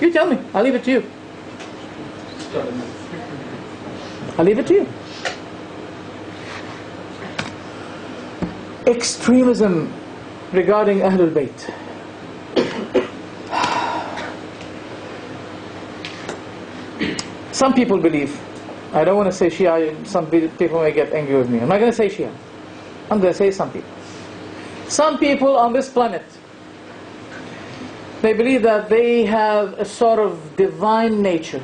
You tell me. I'll leave it to you. I'll leave it to you. Extremism regarding Ahlul Bayt. Some people believe, I don't want to say Shia, some people may get angry with me. I'm not going to say Shia. I'm going to say some people. Some people on this planet, they believe that they have a sort of divine nature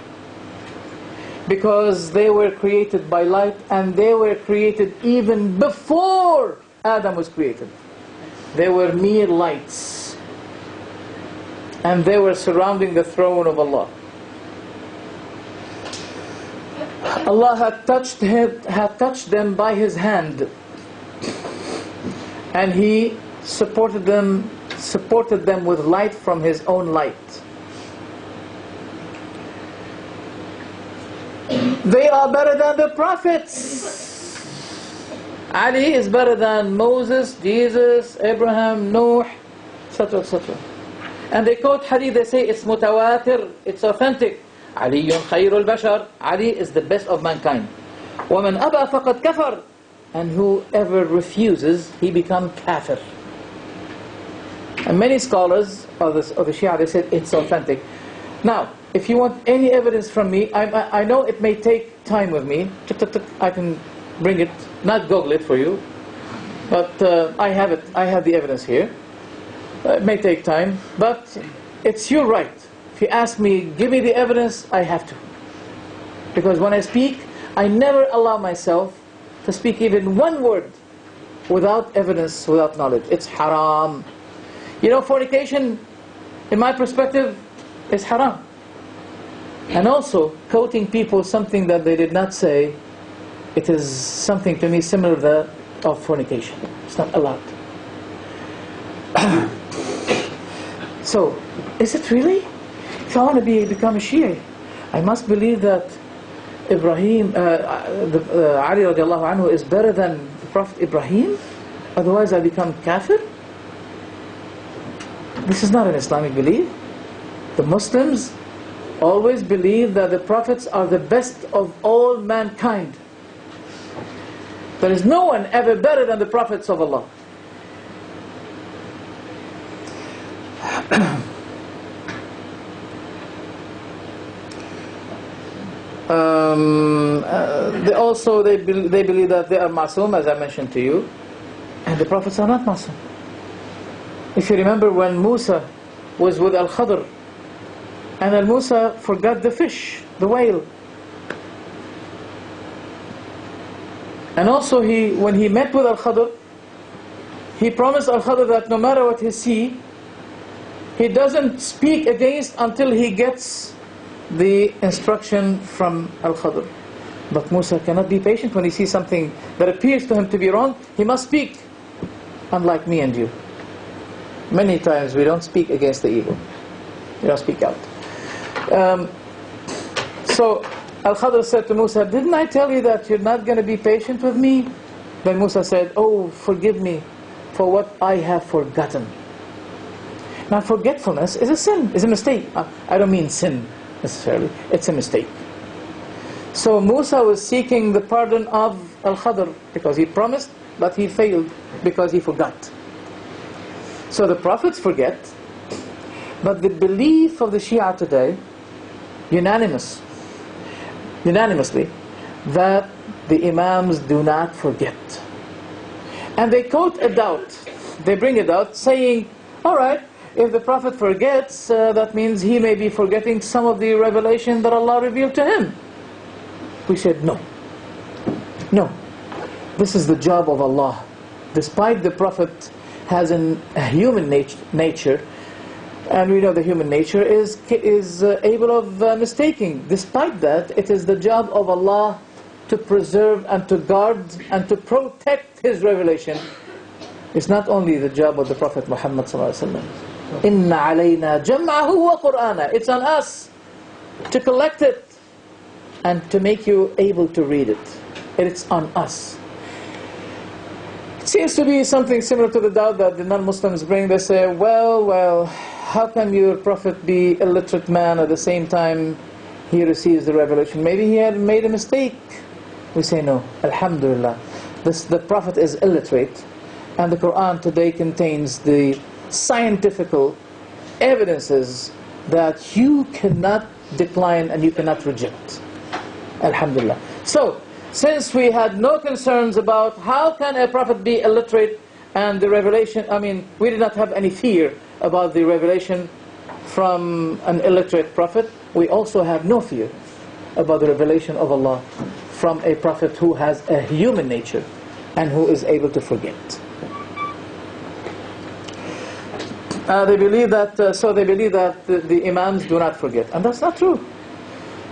because they were created by light, and they were created even before Adam was created. They were mere lights, and they were surrounding the throne of Allah. Allah had touched them by His hand, and He supported them with light from His own light. They are better than the prophets. Ali is better than Moses, Jesus, Abraham, Noah, etc., etc. And they quote hadith, they say it's mutawatir, it's authentic. Ali khayrul bashar, Ali is the best of mankind. وَمَنْ أَبَى فَقَدْ كَفَرْ, and whoever refuses, he becomes kafir. And many scholars of the Shia, they said it's authentic. Now, if you want any evidence from me, I know it may take time with me. I can bring it, not Google it for you, but I have it. I have the evidence here. It may take time, but it's your right. If you ask me, give me the evidence, I have to. Because when I speak, I never allow myself to speak even one word without evidence, without knowledge. It's haram. You know, fornication, in my perspective, is haram. And also, quoting people something that they did not say, it is something to me similar to that of fornication. It's not allowed. So, is it really? If I want to become a Shia, I must believe that Ali radiallahu anhu is better than the Prophet Ibrahim? Otherwise I become kafir? This is not an Islamic belief. The Muslims always believe that the prophets are the best of all mankind. There is no one ever better than the prophets of Allah. They believe that they are masoom, as I mentioned to you, and the prophets are not masoom. If you remember when Musa was with Al-Khadr, and Al-Musa forgot the fish, the whale. And also when he met with Al-Khadr, he promised Al-Khadr that no matter what he sees, he doesn't speak against until he gets the instruction from Al-Khadr. But Musa cannot be patient when he sees something that appears to him to be wrong. He must speak, unlike me and you. Many times we don't speak against the evil. We don't speak out. So Al-Khadr said to Musa, didn't I tell you that you're not going to be patient with me? Then Musa said, oh, forgive me for what I have forgotten. Now forgetfulness is a sin, is a mistake. I don't mean sin necessarily, it's a mistake. So Musa was seeking the pardon of Al-Khadr because he promised, but he failed because he forgot. So the prophets forget, but the belief of the Shia today, unanimously, that the Imams do not forget. And they quote a doubt, they bring a doubt saying, alright, if the Prophet forgets, that means he may be forgetting some of the revelation that Allah revealed to him. We said, no. No. This is the job of Allah. Despite the Prophet has a human nature, and we know the human nature is able of mistaking. Despite that, it is the job of Allah to preserve and to guard and to protect His revelation. It's not only the job of the Prophet Muhammad ﷺ. Inna alayna jam'ahu wa Qur'ana. It's on us to collect it and to make you able to read it. It's on us. Seems to be something similar to the doubt that the non-Muslims bring. They say, well, how can your prophet be a illiterate man at the same time he receives the revelation? Maybe he had made a mistake. We say no, alhamdulillah. The prophet is illiterate, and the Quran today contains the scientific evidences that you cannot decline and you cannot reject. Alhamdulillah. So, since we had no concerns about how can a prophet be illiterate and the revelation, we did not have any fear about the revelation from an illiterate prophet, we also have no fear about the revelation of Allah from a prophet who has a human nature and who is able to forget. They believe that the Imams do not forget, and that's not true.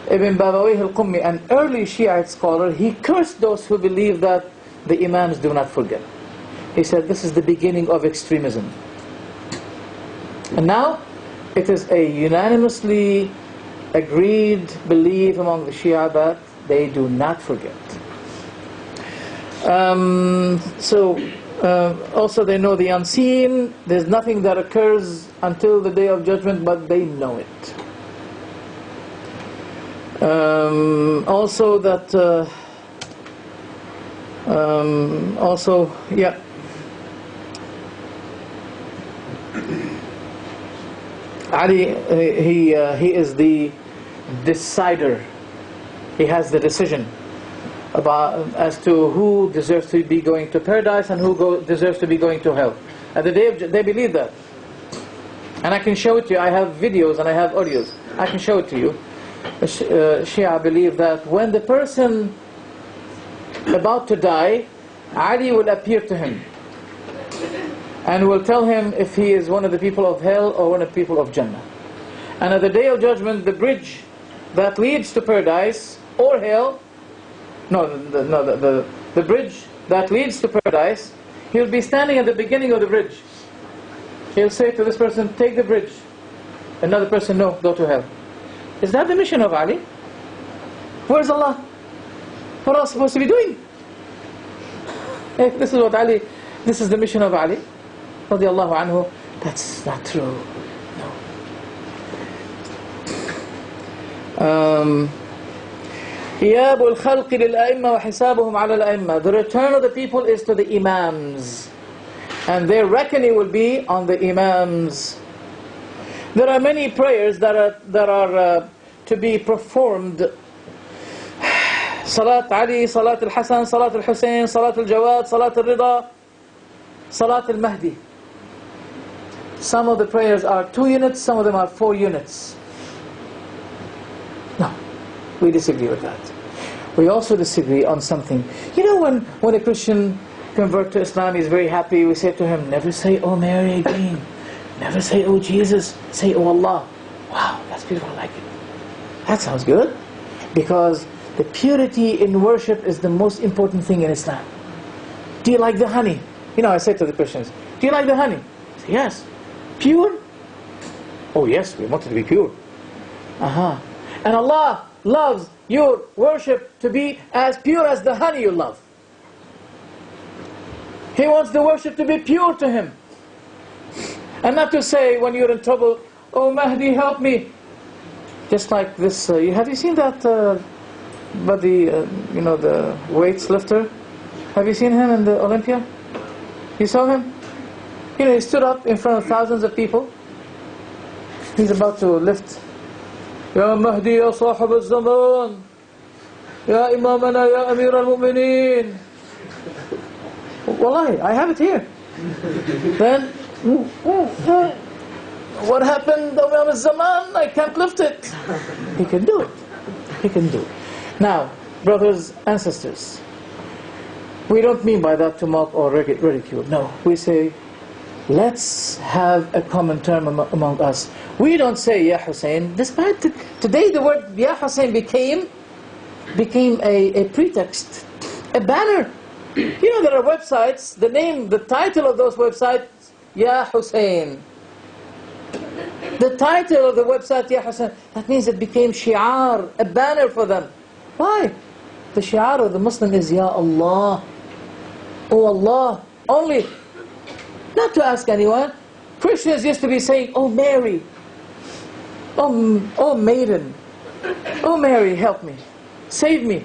Ibn Babawayh al-Qummi, an early Shiite scholar, he cursed those who believe that the Imams do not forget. He said this is the beginning of extremism. And now it is a unanimously agreed belief among the Shia that they do not forget. Also they know the unseen. There's nothing that occurs until the Day of Judgment, but they know it. Ali, he is the decider. He has the decision as to who deserves to be going to paradise and who deserves to be going to hell. At the day of they believe that, and I can show it to you. I have videos and I have audios. I can show it to you. Shia believe that when the person about to die, Ali will appear to him and will tell him if he is one of the people of hell or one of the people of Jannah. And at the Day of Judgment, the bridge that leads to paradise or hell, the bridge that leads to paradise, he'll be standing at the beginning of the bridge. He'll say to this person, take the bridge. Another person, no, go to hell. Is that the mission of Ali? Where's Allah? What else supposed to be doing? If this is the mission of Ali, radiallahu anhu, that's not true. No. إياب الخلق للأئمة وحسابهم على الأئمة. The return of the people is to the Imams, and their reckoning will be on the Imams. There are many prayers that are to be performed. Salat Ali, Salat al-Hasan, Salat al-Hussein, Salat al-Jawad, Salat al-Rida, Salat al-Mahdi. Some of the prayers are 2 units, some of them are 4 units. No, we disagree with that. We also disagree on something. You know, when a Christian converts to Islam, he's very happy. We say to him, never say, oh Mary again. Never say, oh Jesus. Say, oh Allah. Wow, that's beautiful, I like it. That sounds good. Because the purity in worship is the most important thing in Islam. Do you like the honey? You know, I say to the Christians, do you like the honey? I say, yes. Pure? Oh yes, we want it to be pure. And Allah loves your worship to be as pure as the honey you love. He wants the worship to be pure to Him. And not to say when you're in trouble, oh Mahdi, help me. Just like this, have you seen that buddy, the weights lifter? Have you seen him in the Olympia? You saw him? You know, he stood up in front of thousands of people. He's about to lift. Ya Mahdi, ya Sahib al-Zaman. Ya Imamana, ya Amir al-Mu'mineen. Wallahi, I have it here. Then, what happened, Imam al-Zaman? I can't lift it. He can do it. He can do it. Now, brothers and sisters, we don't mean by that to mock or ridicule. No, we say, let's have a common term among us. We don't say Ya Hussein. Despite today the word Ya Hussein became a pretext, a banner. You know, there are websites, the title of those websites, Ya Hussein. The title of the website, Ya Hussein, that means it became shi'ar, a banner for them. Why? The shi'ar of the Muslim is Ya Allah. Oh Allah, only, not to ask anyone. Christians used to be saying, "Oh Mary, oh maiden, oh Mary, help me, save me."